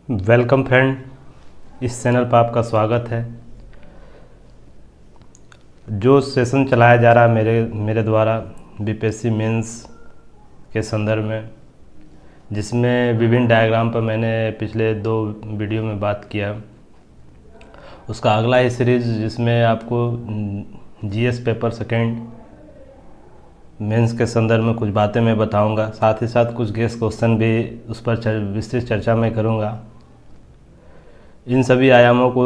Welcome friend, इस channel पर आपका स्वागत है। जो सेशन चलाया जा रहा है मेरे द्वारा बीपीएससी मेंस के संदर्भ में, जिसमें विभिन्न डायग्राम पर मैंने पिछले 2 वीडियो में बात किया, उसका अगला ही सीरीज़ जिसमें आपको जीएस पेपर सेकेंड मेंस के संदर्भ में कुछ बातें मैं बताऊंगा, साथ ही साथ कुछ गेस्ट क्वेश्चन भी उस पर विस्तृत चर्चा मैं करूंगा। इन सभी आयामों को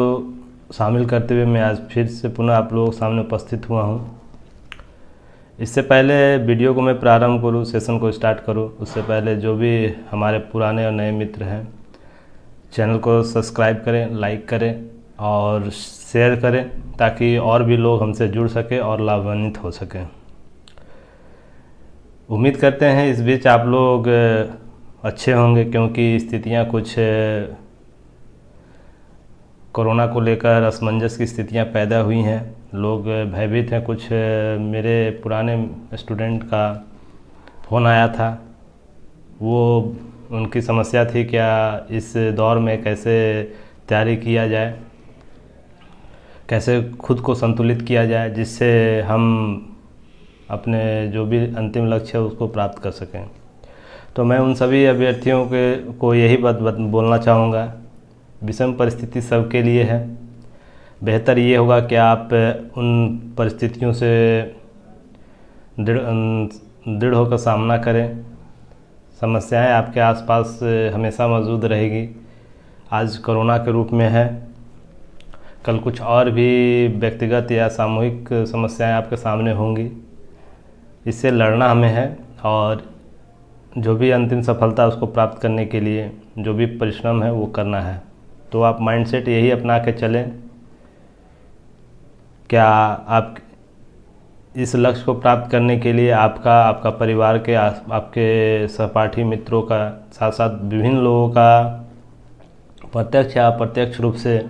शामिल करते हुए मैं आज फिर से पुनः आप लोगों के सामने उपस्थित हुआ हूं। इससे पहले वीडियो को मैं प्रारंभ करूं, सेशन को स्टार्ट करूं, उससे पहले जो भी हमारे पुराने और नए मित्र हैं, चैनल को सब्सक्राइब करें, लाइक करें और शेयर करें, ताकि और भी लोग हमसे जुड़ सकें और लाभान्वित हो सकें। उम्मीद करते हैं इस बीच आप लोग अच्छे होंगे, क्योंकि स्थितियां कुछ कोरोना को लेकर असमंजस की स्थितियां पैदा हुई हैं। लोग भयभीत हैं। कुछ मेरे पुराने स्टूडेंट का फ़ोन आया था, वो उनकी समस्या थी क्या इस दौर में कैसे तैयारी किया जाए, कैसे खुद को संतुलित किया जाए, जिससे हम अपने जो भी अंतिम लक्ष्य है उसको प्राप्त कर सकें। तो मैं उन सभी अभ्यर्थियों को यही बात बोलना चाहूँगा, विषम परिस्थिति सबके लिए है। बेहतर ये होगा कि आप उन परिस्थितियों से दृढ़ होकर सामना करें। समस्याएं आपके आसपास हमेशा मौजूद रहेगी। आज कोरोना के रूप में है, कल कुछ और भी व्यक्तिगत या सामूहिक समस्याएं आपके सामने होंगी। इससे लड़ना हमें है और जो भी अंतिम सफलता उसको प्राप्त करने के लिए जो भी परिश्रम है वो करना है। तो आप माइंडसेट यही अपना के चलें। क्या आप इस लक्ष्य को प्राप्त करने के लिए आपका परिवार के आपके सहपाठी मित्रों का, साथ साथ विभिन्न लोगों का प्रत्यक्ष या अप्रत्यक्ष रूप से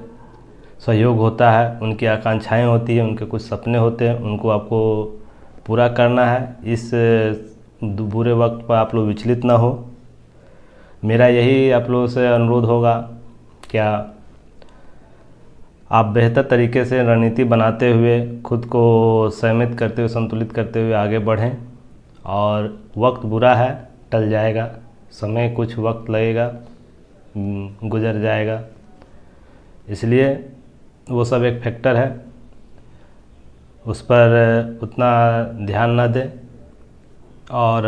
सहयोग होता है। उनकी आकांक्षाएं होती हैं, उनके कुछ सपने होते हैं, उनको आपको पूरा करना है। इस बुरे वक्त पर आप लोग विचलित ना हो। मेरा यही आप लोगों से अनुरोध होगा, क्या आप बेहतर तरीके से रणनीति बनाते हुए, खुद को संयमित करते हुए, संतुलित करते हुए आगे बढ़ें। और वक्त बुरा है, टल जाएगा, समय कुछ वक्त लगेगा, गुजर जाएगा, इसलिए वो सब एक फैक्टर है, उस पर उतना ध्यान ना दें और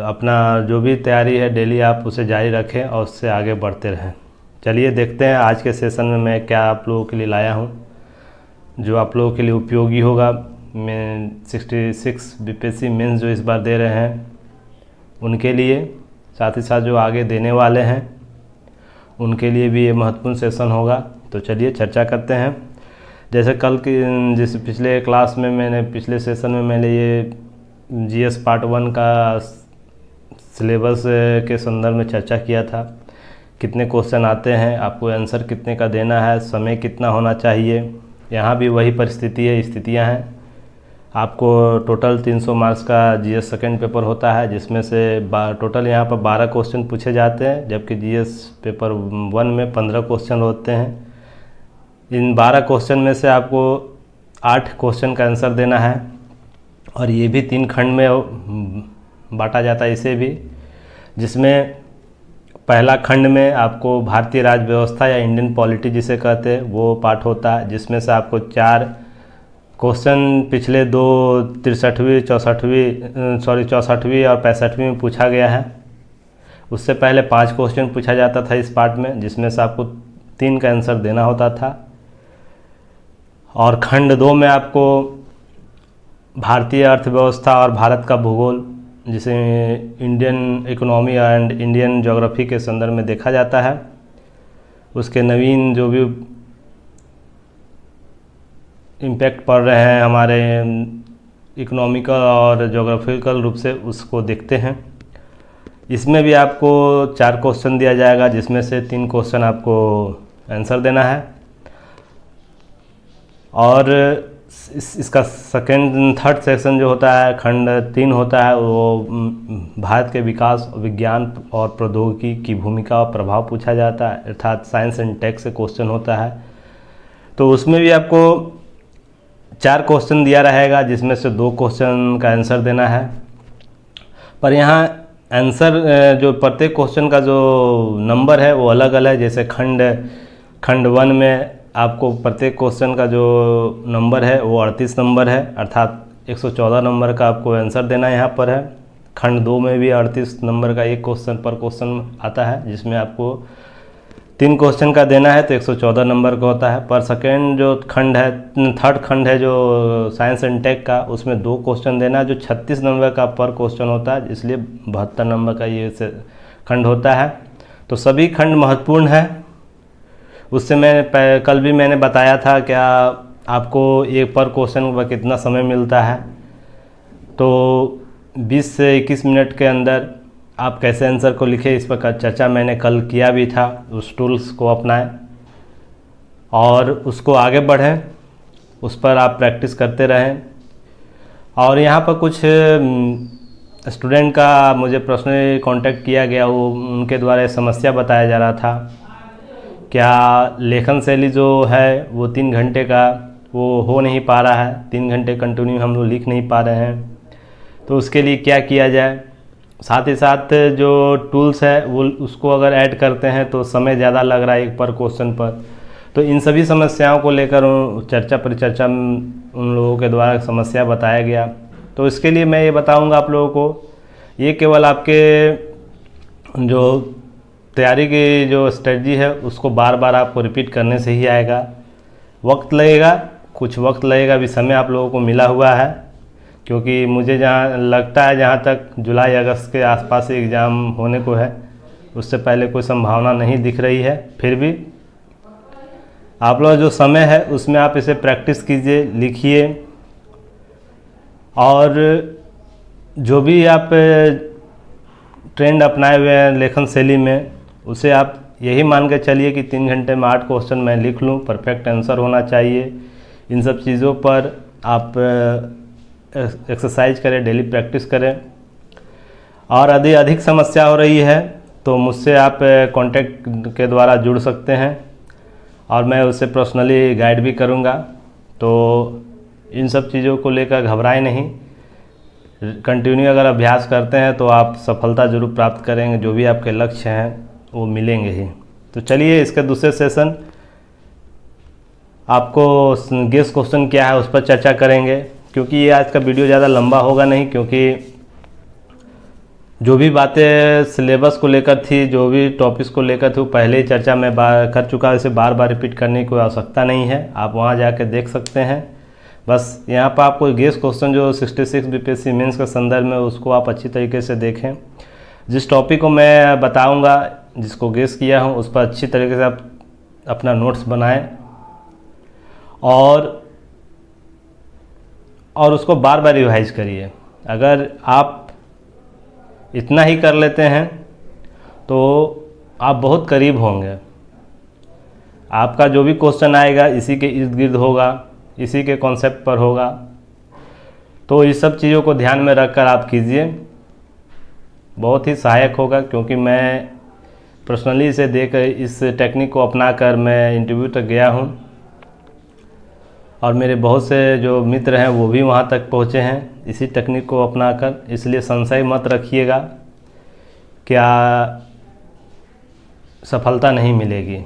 अपना जो भी तैयारी है डेली आप उसे जारी रखें और उससे आगे बढ़ते रहें। चलिए देखते हैं आज के सेशन में मैं क्या आप लोगों के लिए लाया हूं, जो आप लोगों के लिए उपयोगी होगा। मैं 66 बीपीएससी मेंस जो इस बार दे रहे हैं उनके लिए, साथ ही साथ जो आगे देने वाले हैं उनके लिए भी ये महत्वपूर्ण सेशन होगा। तो चलिए चर्चा करते हैं। जैसे जैसे पिछले क्लास में पिछले सेशन में मैंने ये जीएस पार्ट 1 का सिलेबस के संदर्भ में चर्चा किया था। कितने क्वेश्चन आते हैं, आपको आंसर कितने का देना है, समय कितना होना चाहिए। यहाँ भी वही स्थितियाँ हैं। आपको टोटल 300 मार्क्स का जीएस सेकेंड पेपर होता है, जिसमें से टोटल यहाँ पर 12 क्वेश्चन पूछे जाते हैं, जबकि जीएस पेपर 1 में 15 क्वेश्चन होते हैं। इन 12 क्वेश्चन में से आपको 8 क्वेश्चन का आंसर देना है, और ये भी 3 खंड में बांटा जाता है इसे भी, जिसमें पहला खंड में आपको भारतीय राज्य व्यवस्था या इंडियन पॉलिटी जिसे कहते हैं वो पार्ट होता है, जिसमें से आपको 4 क्वेश्चन पिछले 2 63वीं 64वीं और 65वीं में पूछा गया है। उससे पहले 5 क्वेश्चन पूछा जाता था इस पार्ट में, जिसमें से आपको 3 का आंसर देना होता था। और खंड 2 में आपको भारतीय अर्थव्यवस्था और भारत का भूगोल, जिसे Indian economy and Indian geography के संदर्भ में देखा जाता है, उसके नवीन जो भी इम्पैक्ट पड़ रहे हैं हमारे इकोनॉमिकल और ज्योग्राफिकल रूप से, उसको देखते हैं। इसमें भी आपको 4 क्वेश्चन दिया जाएगा, जिसमें से 3 क्वेश्चन आपको आंसर देना है। और इसका सेकेंड थर्ड सेक्शन जो होता है, खंड 3 होता है, वो भारत के विकास, विज्ञान और प्रौद्योगिकी की भूमिका और प्रभाव पूछा जाता है, अर्थात साइंस एंड टेक से क्वेश्चन होता है। तो उसमें भी आपको 4 क्वेश्चन दिया रहेगा, जिसमें से 2 क्वेश्चन का आंसर देना है। पर यहाँ आंसर जो प्रत्येक क्वेश्चन का जो नंबर है वो अलग अलग है। जैसे खंड 1 में आपको प्रत्येक क्वेश्चन का जो नंबर है वो 38 नंबर है, अर्थात 114 नंबर का आपको आंसर देना यहाँ पर है। खंड 2 में भी 38 नंबर का एक क्वेश्चन पर क्वेश्चन आता है, जिसमें आपको 3 क्वेश्चन का देना है, तो 114 नंबर का होता है। पर सेकेंड जो खंड है, थर्ड खंड है जो साइंस एंड टेक का, उसमें 2 क्वेश्चन देना है, जो 36 नंबर का पर क्वेश्चन होता है, इसलिए 72 नंबर का ये खंड होता है। तो सभी खंड महत्वपूर्ण है। उससे मैं कल भी मैंने बताया था क्या आपको एक पर क्वेश्चन पर कितना समय मिलता है। तो 20 से 21 मिनट के अंदर आप कैसे आंसर को लिखें, इस पर चर्चा मैंने कल किया भी था। उस टूल्स को अपनाएं और उसको आगे बढ़ें, उस पर आप प्रैक्टिस करते रहें। और यहाँ पर कुछ स्टूडेंट का मुझे पर्सनली कांटेक्ट किया गया, वो उनके द्वारा समस्या बताया जा रहा था क्या लेखन शैली जो है वो 3 घंटे का वो हो नहीं पा रहा है, 3 घंटे कंटिन्यू हम लोग लिख नहीं पा रहे हैं, तो उसके लिए क्या किया जाए। साथ ही साथ जो टूल्स है वो उसको अगर ऐड करते हैं तो समय ज़्यादा लग रहा है एक पर क्वेश्चन पर। तो इन सभी समस्याओं को लेकर चर्चा परिचर्चा उन लोगों के द्वारा समस्या बताया गया। तो इसके लिए मैं ये बताऊंगा आप लोगों को, ये केवल आपके जो तैयारी की जो स्ट्रेटजी है उसको बार बार आपको रिपीट करने से ही आएगा। वक्त लगेगा, कुछ वक्त लगेगा, भी समय आप लोगों को मिला हुआ है, क्योंकि मुझे जहाँ लगता है जहाँ तक जुलाई अगस्त के आसपास एग्ज़ाम होने को है, उससे पहले कोई संभावना नहीं दिख रही है। फिर भी आप लोग जो समय है उसमें आप इसे प्रैक्टिस कीजिए, लिखिए, और जो भी आप ट्रेंड अपनाए हुए हैं लेखन शैली में, उसे आप यही मान के चलिए कि 3 घंटे में 8 क्वेश्चन मैं लिख लूँ, परफेक्ट आंसर होना चाहिए। इन सब चीज़ों पर आप एक्सरसाइज करें, डेली प्रैक्टिस करें। और यदि अधिक समस्या हो रही है तो मुझसे आप कांटेक्ट के द्वारा जुड़ सकते हैं और मैं उससे पर्सनली गाइड भी करूँगा। तो इन सब चीज़ों को लेकर घबराएं नहीं, कंटिन्यू अगर अभ्यास करते हैं तो आप सफलता जरूर प्राप्त करेंगे, जो भी आपके लक्ष्य हैं वो मिलेंगे ही। तो चलिए इसके दूसरे सेशन आपको गेस क्वेश्चन क्या है उस पर चर्चा करेंगे, क्योंकि ये आज का वीडियो ज़्यादा लंबा होगा नहीं, क्योंकि जो भी बातें सिलेबस को लेकर थी, जो भी टॉपिक्स को लेकर थी, वो पहले ही चर्चा मैं कर चुका, इसे बार बार रिपीट करने की कोई आवश्यकता नहीं है, आप वहाँ जाकर देख सकते हैं। बस यहाँ पर आपको गेस क्वेश्चन जो 66 बीपीएससी मेंस के संदर्भ में, उसको आप अच्छी तरीके से देखें। जिस टॉपिक को मैं बताऊँगा, जिसको गेस किया हूँ, उस पर अच्छी तरीके से आप अपना नोट्स बनाएं और उसको बार बार रिवाइज करिए। अगर आप इतना ही कर लेते हैं तो आप बहुत करीब होंगे। आपका जो भी क्वेश्चन आएगा इसी के इर्द गिर्द होगा, इसी के कॉन्सेप्ट पर होगा। तो इस सब चीज़ों को ध्यान में रखकर आप कीजिए, बहुत ही सहायक होगा। क्योंकि मैं पर्सनली इसे देखकर, इस टेक्निक को अपनाकर मैं इंटरव्यू तक गया हूँ और मेरे बहुत से जो मित्र हैं वो भी वहाँ तक पहुँचे हैं इसी टेक्निक को अपनाकर। इसलिए संशय मत रखिएगा, क्या सफलता नहीं मिलेगी।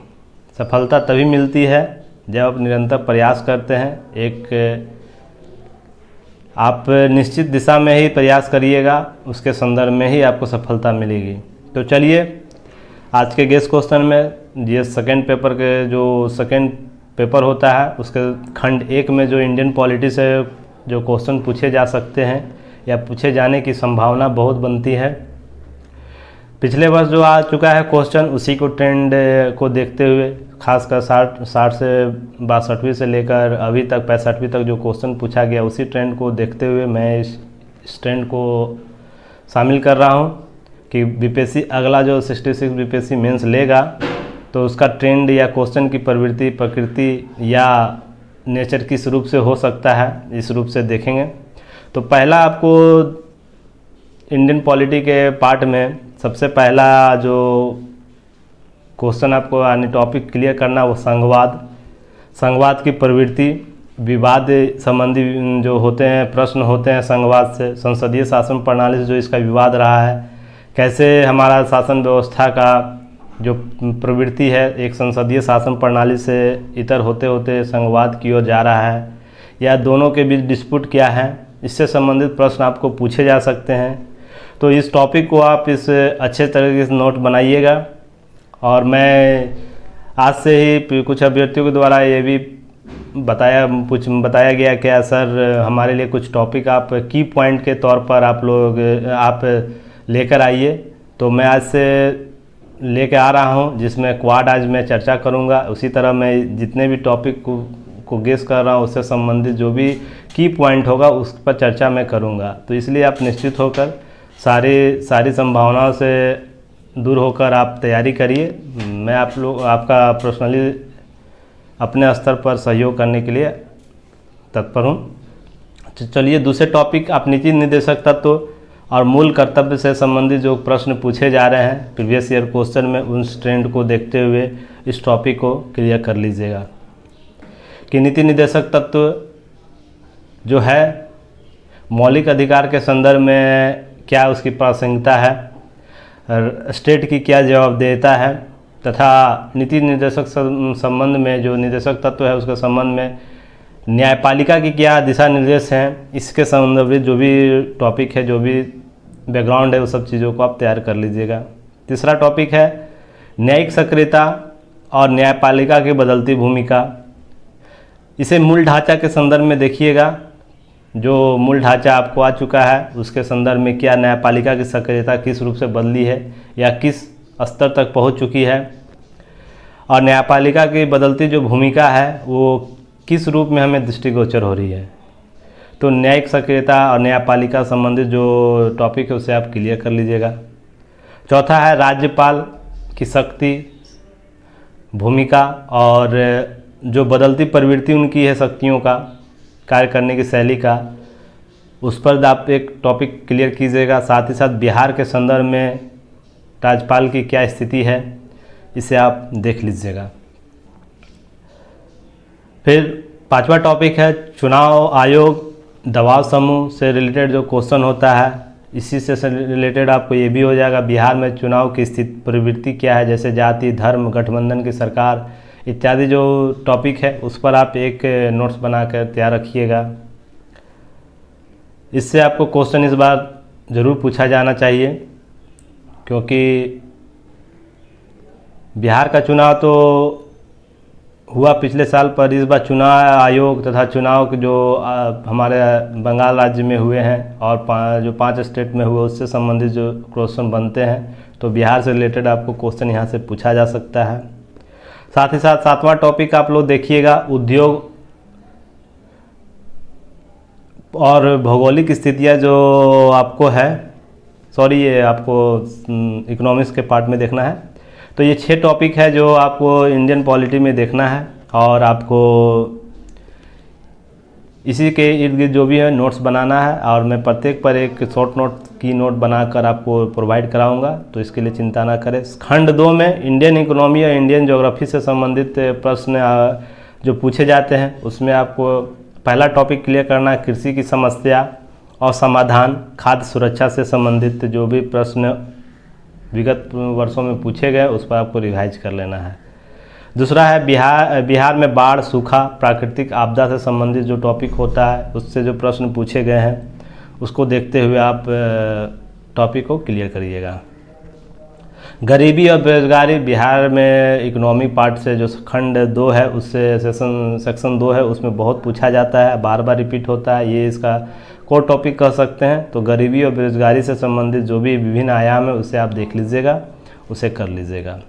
सफलता तभी मिलती है जब आप निरंतर प्रयास करते हैं। एक आप निश्चित दिशा में ही प्रयास करिएगा, उसके संदर्भ में ही आपको सफलता मिलेगी। तो चलिए आज के गेस क्वेश्चन में, ये सेकंड पेपर के जो सेकंड पेपर होता है उसके खंड 1 में जो इंडियन पॉलिटी से जो क्वेश्चन पूछे जा सकते हैं या पूछे जाने की संभावना बहुत बनती है। पिछले वर्ष जो आ चुका है क्वेश्चन, उसी को ट्रेंड को देखते हुए, खासकर 60 से 62वीं से लेकर अभी तक 65वीं तक जो क्वेश्चन पूछा गया, उसी ट्रेंड को देखते हुए मैं इस ट्रेंड को शामिल कर रहा हूं कि बीपीएससी अगला जो 66 बीपीएससी मेंस लेगा तो उसका ट्रेंड या क्वेश्चन की प्रकृति या नेचर किस रूप से हो सकता है, इस रूप से देखेंगे। तो पहला आपको इंडियन पॉलिटी के पार्ट में सबसे पहला जो क्वेश्चन आपको यानी टॉपिक क्लियर करना वो संघवाद की प्रवृत्ति, विवाद संबंधी जो होते हैं प्रश्न होते हैं संघवाद से, संसदीय शासन प्रणाली से जो इसका विवाद रहा है, कैसे हमारा शासन व्यवस्था का जो प्रवृत्ति है एक संसदीय शासन प्रणाली से इतर होते होते संघवाद की ओर जा रहा है, या दोनों के बीच डिस्प्यूट क्या है, इससे संबंधित प्रश्न आपको पूछे जा सकते हैं। तो इस टॉपिक को आप इस अच्छे तरीके से नोट बनाइएगा। और मैं आज से ही कुछ अभ्यर्थियों के द्वारा ये भी बताया गया क्या सर हमारे लिए कुछ टॉपिक आप की पॉइंट के तौर पर आप लेकर आइए। तो मैं आज से लेके आ रहा हूँ, जिसमें क्वाड आज मैं चर्चा करूँगा। उसी तरह मैं जितने भी टॉपिक को गेस कर रहा हूँ उससे संबंधित जो भी की पॉइंट होगा उस पर चर्चा मैं करूँगा। तो इसलिए आप निश्चित होकर सारी संभावनाओं से दूर होकर आप तैयारी करिए। मैं आपका पर्सनली अपने स्तर पर सहयोग करने के लिए तत्पर हूँ। चलिए दूसरे टॉपिक, आप नीति निर्देशक तत्व और मूल कर्तव्य से संबंधित जो प्रश्न पूछे जा रहे हैं प्रीवियस ईयर क्वेश्चन में, उस ट्रेंड को देखते हुए इस टॉपिक को क्लियर कर लीजिएगा कि नीति निर्देशक तत्व जो है मौलिक अधिकार के संदर्भ में क्या उसकी प्रासंगिकता है, स्टेट की क्या जवाबदेहिता है, तथा नीति निर्देशक संबंध में जो निर्देशक तत्व है उसके संबंध में न्यायपालिका की क्या दिशा निर्देश हैं, इसके संबंधित जो भी टॉपिक है, जो भी बैकग्राउंड है, वो सब चीज़ों को आप तैयार कर लीजिएगा। तीसरा टॉपिक है न्यायिक सक्रियता और न्यायपालिका की बदलती भूमिका। इसे मूल ढांचा के संदर्भ में देखिएगा। जो मूल ढांचा आपको आ चुका है उसके संदर्भ में क्या न्यायपालिका की सक्रियता किस रूप से बदली है या किस स्तर तक पहुंच चुकी है, और न्यायपालिका की बदलती जो भूमिका है वो किस रूप में हमें दृष्टिगोचर हो रही है। तो न्यायिक सक्रियता और न्यायपालिका संबंधित जो टॉपिक है उसे आप क्लियर कर लीजिएगा। चौथा है राज्यपाल की शक्ति, भूमिका और जो बदलती प्रवृत्ति उनकी है शक्तियों का, कार्य करने की शैली का, उस पर आप एक टॉपिक क्लियर कीजिएगा। साथ ही साथ बिहार के संदर्भ में राज्यपाल की क्या स्थिति है, इसे आप देख लीजिएगा। फिर पांचवा टॉपिक है चुनाव आयोग दबाव समूह से रिलेटेड जो क्वेश्चन होता है, इसी से रिलेटेड आपको ये भी हो जाएगा बिहार में चुनाव की स्थिति प्रवृत्ति क्या है, जैसे जाति, धर्म, गठबंधन की सरकार इत्यादि जो टॉपिक है उस पर आप एक नोट्स बनाकर तैयार रखिएगा। इससे आपको क्वेश्चन इस बार ज़रूर पूछा जाना चाहिए, क्योंकि बिहार का चुनाव तो हुआ पिछले साल, पर इस बार चुनाव आयोग तथा चुनाव के जो हमारे बंगाल राज्य में हुए हैं और जो 5 स्टेट में हुए उससे संबंधित जो क्वेश्चन बनते हैं, तो बिहार से रिलेटेड आपको क्वेश्चन यहाँ से पूछा जा सकता है। साथ ही साथ सातवां टॉपिक आप लोग देखिएगा उद्योग और भौगोलिक स्थितियाँ जो आपको है, ये आपको इकोनॉमिक्स के पार्ट में देखना है। तो ये 6 टॉपिक है जो आपको इंडियन पॉलिटी में देखना है, और आपको इसी के इर्द गिर्द जो भी है नोट्स बनाना है, और मैं प्रत्येक पर एक शॉर्ट नोट की नोट बनाकर आपको प्रोवाइड कराऊंगा, तो इसके लिए चिंता ना करें। खंड 2 में इंडियन इकोनॉमी और इंडियन ज्योग्राफी से संबंधित प्रश्न जो पूछे जाते हैं उसमें आपको पहला टॉपिक क्लियर करना है कृषि की समस्या और समाधान, खाद्य सुरक्षा से संबंधित जो भी प्रश्न विगत वर्षों में पूछे गए उस पर आपको रिवाइज कर लेना है। दूसरा है बिहार में बाढ़, सूखा, प्राकृतिक आपदा से संबंधित जो टॉपिक होता है उससे जो प्रश्न पूछे गए हैं उसको देखते हुए आप टॉपिक को क्लियर करिएगा। गरीबी और बेरोजगारी बिहार में इकोनॉमी पार्ट से जो खंड 2 है उससे सेक्शन 2 है उसमें बहुत पूछा जाता है, बार बार रिपीट होता है, ये इसका कोर टॉपिक कह सकते हैं। तो गरीबी और बेरोजगारी से संबंधित जो भी विभिन्न आयाम है उसे आप देख लीजिएगा, उसे कर लीजिएगा।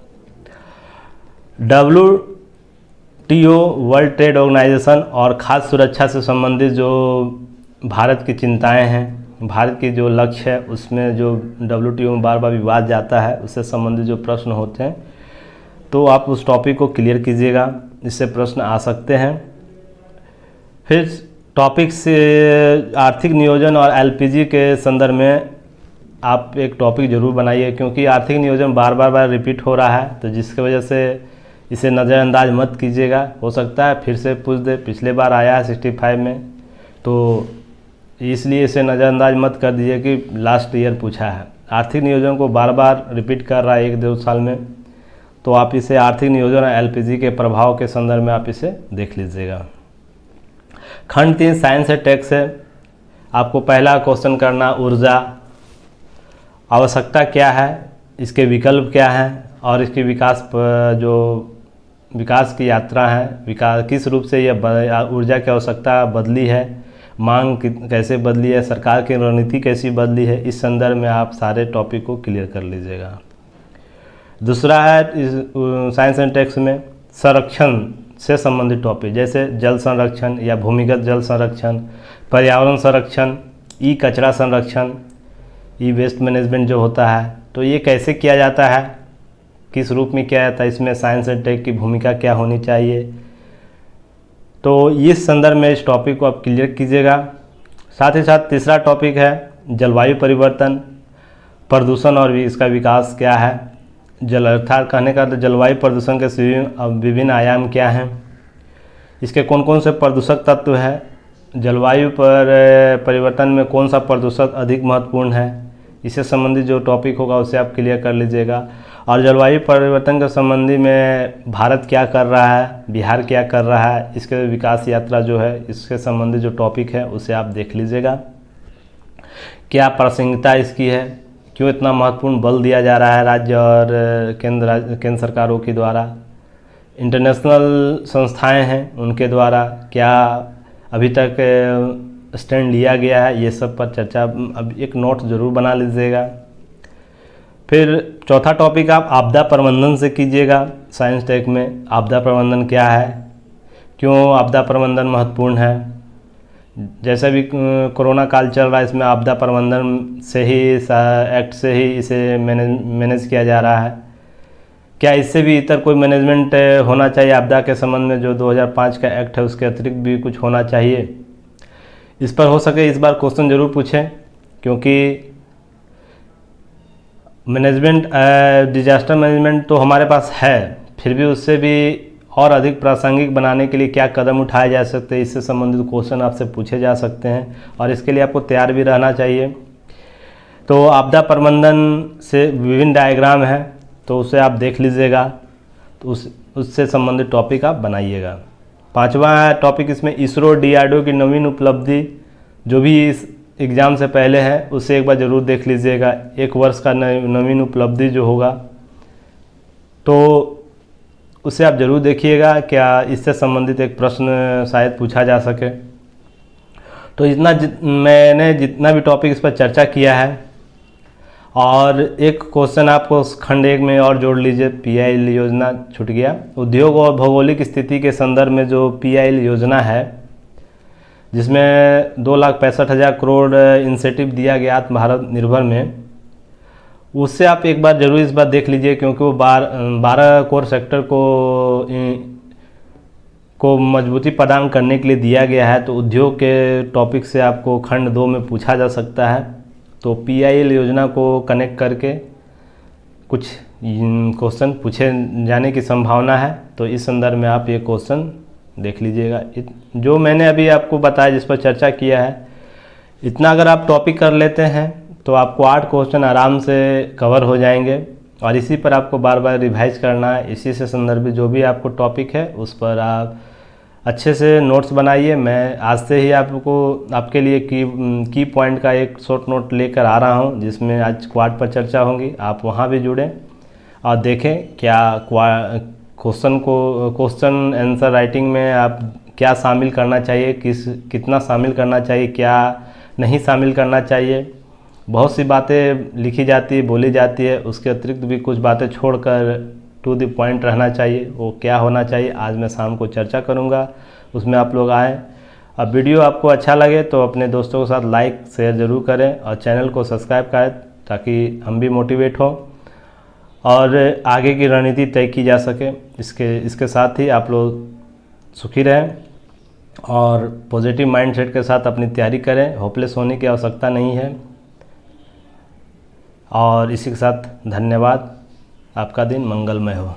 WTO वर्ल्ड ट्रेड ऑर्गेनाइजेशन और खाद्य सुरक्षा से संबंधित जो भारत की चिंताएं हैं, भारत की जो लक्ष्य है उसमें जो WTO में बार बार विवाद जाता है उससे संबंधित जो प्रश्न होते हैं तो आप उस टॉपिक को क्लियर कीजिएगा, इससे प्रश्न आ सकते हैं। फिर टॉपिक से आर्थिक नियोजन और एलपीजी के संदर्भ में आप एक टॉपिक ज़रूर बनाइए, क्योंकि आर्थिक नियोजन बार बार रिपीट हो रहा है, तो जिसकी वजह से इसे नज़रअंदाज मत कीजिएगा। हो सकता है फिर से पूछ दे, पिछले बार आया है 65 में, तो इसलिए इसे नज़रअंदाज मत कर दीजिए कि लास्ट ईयर पूछा है। आर्थिक नियोजन को बार बार रिपीट कर रहा है 1-2 साल में, तो आप इसे आर्थिक नियोजन और एलपीजी के प्रभाव के संदर्भ में आप इसे देख लीजिएगा। खंड 3 साइंस है, टैक्स है। आपको पहला क्वेश्चन करना ऊर्जा, आवश्यकता क्या है, इसके विकल्प क्या हैं और इसके जो विकास की यात्रा है, विकास किस रूप से यह ऊर्जा की आवश्यकता बदली है, मांग कैसे बदली है, सरकार की रणनीति कैसी बदली है, इस संदर्भ में आप सारे टॉपिक को क्लियर कर लीजिएगा। दूसरा है साइंस एंड टेक्स्ट में संरक्षण से संबंधित टॉपिक, जैसे जल संरक्षण या भूमिगत जल संरक्षण, पर्यावरण संरक्षण, ई कचरा संरक्षण, ई वेस्ट मैनेजमेंट जो होता है, तो ये कैसे किया जाता है, किस रूप में किया जाता है, इसमें साइंस एंड टेक की भूमिका क्या होनी चाहिए, तो इस संदर्भ में इस टॉपिक को आप क्लियर कीजिएगा। साथ ही साथ तीसरा टॉपिक है जलवायु परिवर्तन, प्रदूषण और इसका विकास क्या है। अर्थात कहने का तो जलवायु प्रदूषण के विभिन्न आयाम क्या हैं, इसके कौन कौन से प्रदूषक तत्व हैं, जलवायु पर परिवर्तन में कौन सा प्रदूषक अधिक महत्वपूर्ण है, इससे संबंधित जो टॉपिक होगा उसे आप क्लियर कर लीजिएगा। और जलवायु परिवर्तन के संबंधी में भारत क्या कर रहा है, बिहार क्या कर रहा है, इसके विकास यात्रा जो है इसके संबंधित जो टॉपिक है उसे आप देख लीजिएगा। क्या प्रासंगिकता इसकी है, क्यों इतना महत्वपूर्ण बल दिया जा रहा है राज्य और केंद्र सरकारों के द्वारा, इंटरनेशनल संस्थाएं हैं उनके द्वारा क्या अभी तक स्टैंड लिया गया है, ये सब पर चर्चा अब एक नोट ज़रूर बना लीजिएगा। फिर चौथा टॉपिक आप आपदा प्रबंधन से कीजिएगा। साइंस टेक में आपदा प्रबंधन क्या है, क्यों आपदा प्रबंधन महत्वपूर्ण है, जैसे भी कोरोना काल चल रहा है इसमें आपदा प्रबंधन से ही एक्ट से ही इसे मैनेज किया जा रहा है, क्या इससे भी इतर कोई मैनेजमेंट होना चाहिए आपदा के संबंध में, जो 2005 का एक्ट है उसके अतिरिक्त भी कुछ होना चाहिए। इस पर हो सके इस बार क्वेश्चन ज़रूर पूछें, क्योंकि मैनेजमेंट डिजास्टर मैनेजमेंट तो हमारे पास है, फिर भी उससे भी और अधिक प्रासंगिक बनाने के लिए क्या कदम उठाए जा सकते हैं, इससे संबंधित क्वेश्चन आपसे पूछे जा सकते हैं और इसके लिए आपको तैयार भी रहना चाहिए। तो आपदा प्रबंधन से विभिन्न डायग्राम है, तो उसे आप देख लीजिएगा, तो उससे संबंधित टॉपिक आप बनाइएगा। पांचवा टॉपिक इसमें इसरो DRDO की नवीन उपलब्धि, जो भी इस एग्ज़ाम से पहले है उसे एक बार ज़रूर देख लीजिएगा। 1 वर्ष का नवीन उपलब्धि जो होगा तो उसे आप ज़रूर देखिएगा, क्या इससे संबंधित एक प्रश्न शायद पूछा जा सके। तो मैंने जितना भी टॉपिक इस पर चर्चा किया है, और एक क्वेश्चन आपको खंड 1 में और जोड़ लीजिए, PIL योजना छूट गया। उद्योग और भौगोलिक स्थिति के संदर्भ में जो PIL योजना है, जिसमें 2,65,000 करोड़ इंसेंटिव दिया गया आत्मभारत निर्भर में, उससे आप एक बार जरूर इस बार देख लीजिए, क्योंकि वो 12 कोर सेक्टर को मजबूती प्रदान करने के लिए दिया गया है। तो उद्योग के टॉपिक से आपको खंड 2 में पूछा जा सकता है, तो PIL योजना को कनेक्ट करके कुछ क्वेश्चन पूछे जाने की संभावना है, तो इस संदर्भ में आप ये क्वेश्चन देख लीजिएगा। जो मैंने अभी आपको बताया, जिस पर चर्चा किया है, इतना अगर आप टॉपिक कर लेते हैं तो आपको 8 क्वेश्चन आराम से कवर हो जाएंगे, और इसी पर आपको बार बार रिवाइज करना है। इसी से संदर्भित जो भी आपको टॉपिक है उस पर आप अच्छे से नोट्स बनाइए। मैं आज से ही आपके लिए की पॉइंट का एक शॉर्ट नोट लेकर आ रहा हूं, जिसमें आज क्वाड पर चर्चा होगी। आप वहां भी जुड़ें और देखें क्या क्वेश्चन आंसर राइटिंग में आप क्या शामिल करना चाहिए, कितना शामिल करना चाहिए, क्या नहीं शामिल करना चाहिए। बहुत सी बातें लिखी जाती है, बोली जाती है, उसके अतिरिक्त भी कुछ बातें छोड़कर टू द पॉइंट रहना चाहिए। वो क्या होना चाहिए, आज मैं शाम को चर्चा करूंगा, उसमें आप लोग आएँ। अब वीडियो आपको अच्छा लगे तो अपने दोस्तों के साथ लाइक शेयर ज़रूर करें और चैनल को सब्सक्राइब करें, ताकि हम भी मोटिवेट हों और आगे की रणनीति तय की जा सके। इसके साथ ही आप लोग सुखी रहें। और पॉजिटिव माइंडसेट के साथ अपनी तैयारी करें। होपलेस होने की आवश्यकता नहीं है। और इसी के साथ धन्यवाद। आपका दिन मंगलमय हो।